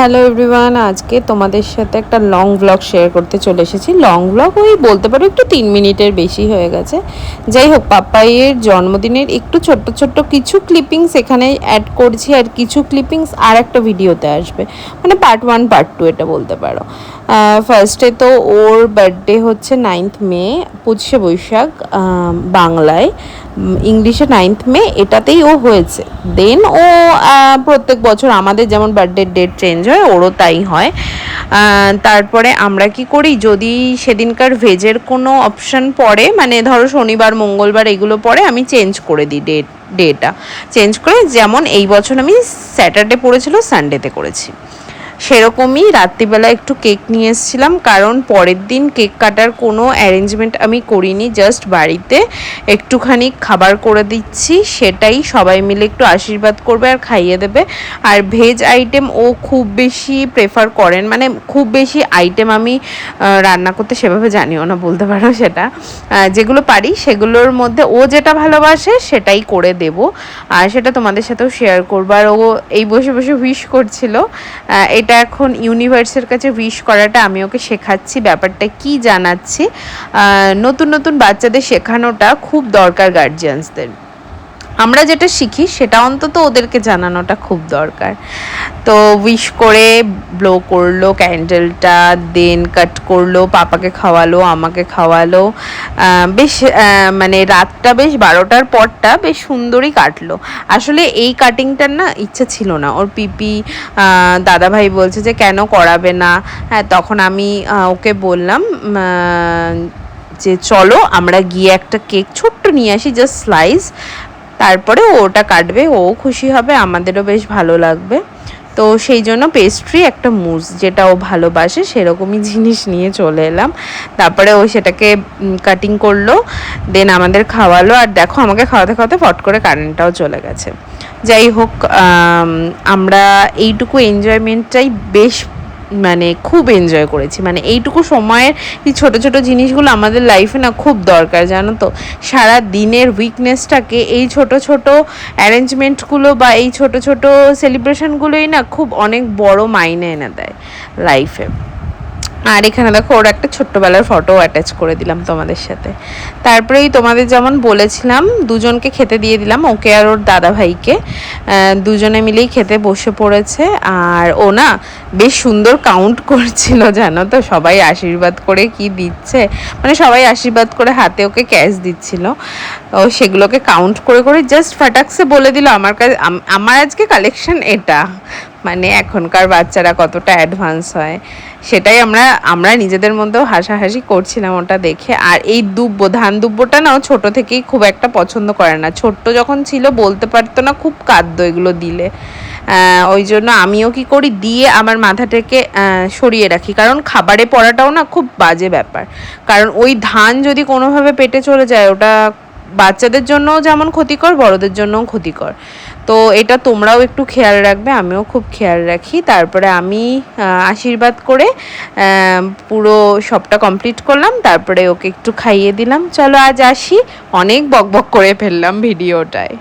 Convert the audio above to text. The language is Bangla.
হ্যালো এভরিওয়ান, আজকে তোমাদের সাথে একটা লং ব্লগ শেয়ার করতে চলে এসেছি। লং ব্লগ ওই বলতে পারো একটু 3 মিনিটের বেশি হয়ে গেছে। যাই হোক, পাপাইয়ের জন্মদিনের একটু ছোট্ট ছোট্ট কিছু ক্লিপিংস এখানে অ্যাড করছি, আর কিছু ক্লিপিংস আর একটা ভিডিওতে আসবে, মানে পার্ট 1 পার্ট 2 এটা বলতে পারো। ফার্স্টে তো ওর বার্থডে হচ্ছে 9th মে, 25শে বৈশাখ বাংলায়, ইংলিশে 9th মে, এটাতেই ও হয়েছে। দেন ও প্রত্যেক বছর আমাদের যেমন বার্থডে ডেট চেঞ্জ হয়, ওরও তাই হয়। তারপরে আমরা কি করি, যদি সেদিনকার ভেজের কোনো অপশান পড়ে, মানে ধরো শনিবার মঙ্গলবার এগুলো পড়ে, আমি চেঞ্জ করে দিই ডেটা চেঞ্জ করে। যেমন এই বছর আমি স্যাটারডে পড়েছিল, সানডেতে করেছি। সেরকমই রাত্রিবেলা একটু কেক নিয়ে এসেছিলাম, কারণ পরের দিন কেক কাটার কোনো অ্যারেঞ্জমেন্ট আমি করিনি, জাস্ট বাড়িতে একটুখানি খাবার করে দিচ্ছি, সেটাই সবাই মিলে একটু আশীর্বাদ করবে আর খাইয়ে দেবে। আর ভেজ আইটেম ও খুব বেশি প্রেফার করেন, মানে খুব বেশি আইটেম আমি রান্না করতে সেভাবে জানিও না বলতে পারো। সেটা যেগুলো পারি সেগুলোর মধ্যে ও যেটা ভালোবাসে সেটাই করে দেব, আর সেটা তোমাদের সাথেও শেয়ার করবো। আর ও এই বসে বসে উইশ করছিল, এটা এখন ইউনিভার্সের কাছে উইশ করাটা আমি ওকে শেখাচ্ছি, ব্যাপারটা কি জানাচ্ছি। নতুন নতুন বাচ্চাদের শেখানোটা খুব দরকার গার্জিয়ানসদের। আমরা যেটা শিখি সেটা অন্তত ওদেরকে জানানোটা খুব দরকার। তো উইশ করে ব্লো করলো ক্যান্ডেলটা, দেন কাট করলো, পাপাকে খাওয়ালো, আমাকে খাওয়ালো। বেশ মানে রাতটা বেশ 12টার পরটা বেশ সুন্দরই কাটলো। আসলে এই কাটিংটার না ইচ্ছা ছিল না, ওর পিপি দাদাভাই বলছে যে কেন করাবে না। হ্যাঁ, তখন আমি ওকে বললাম যে চলো আমরা গিয়ে একটা কেক ছোট্ট নিয়ে আসি, জাস্ট স্লাইস, তারপরে ওটা কাটবে, ও খুশি হবে, আমাদেরও বেশ ভালো লাগবে। তো সেই জন্য পেস্ট্রি, একটা মুজ যেটা ও ভালোবাসে সেরকমই জিনিস নিয়ে চলে এলাম। তারপরে ও সেটাকে কাটিং করলো, দেন আমাদের খাওয়ালো। আর দেখো, আমাকে খাওয়াতে খাওয়াতে ফট করে কারেন্টটাও চলে গেছে। যাই হোক, আমরা এইটুকু এনজয়মেন্টটাই বেশ মানে খুব এনজয় করেছি। মানে এইটুকু সময়ের এই ছোটো ছোটো জিনিসগুলো আমাদের লাইফে না খুব দরকার, জানো তো। সারা দিনের উইকনেসটাকে এই ছোট ছোট অ্যারেঞ্জমেন্টগুলো বা এই ছোট ছোট সেলিব্রেশনগুলোই না খুব অনেক বড় মাইনে এনে দেয় লাইফে। আর এখানে দেখো, ওর একটা ছোট্টবেলার ফটো অ্যাটাচ করে দিলাম তোমাদের সাথে। তারপরেই তোমাদের যেমন বলেছিলাম, দুজনকে খেতে দিয়ে দিলাম, ওকে আর ওর দাদা ভাইকে। দুজনে মিলেই খেতে বসে পড়েছে। আর ও না বেশ সুন্দর কাউন্ট করছিল, জানো তো, সবাই আশীর্বাদ করে কি দিচ্ছে, মানে সবাই আশীর্বাদ করে হাতে ওকে ক্যাশ দিচ্ছিল। ও সেগুলোকে কাউন্ট করে করে জাস্ট ফাটাকসে বলে দিল আমার কাছে আমার আজকে কালেকশন এটা। মানে এখনকার বাচ্চারা কতটা অ্যাডভান্স হয়, সেটাই আমরা নিজেদের মধ্যেও হাসাহাসি করছিলাম ওটা দেখে। আর এই ধান দুব্বোটা না ছোট থেকেই খুব একটা পছন্দ করে না। ছোট্ট যখন ছিল বলতে পারতো না, খুব কাঁদতো এগুলো দিলে। ওই জন্য আমিও কি করি, দিয়ে আমার মাথাটাকে সরিয়ে রাখি, কারণ খাবারে পড়াটাও না খুব বাজে ব্যাপার। কারণ ওই ধান যদি কোনোভাবে পেটে চলে যায়, ওটা বাচ্চাদের জন্যও যেমন ক্ষতিকর, বড়দের জন্যও ক্ষতিকর। তো এটা তোমরাও একটু খেয়াল রাখবে, আমিও খুব খেয়াল রাখি। তারপরে আমি আশীর্বাদ করে পুরো সবটা কমপ্লিট করলাম, তারপরে ওকে একটু খাইয়ে দিলাম। চলো আজ আসি, অনেক বকবক করে ফেললাম ভিডিওটায়।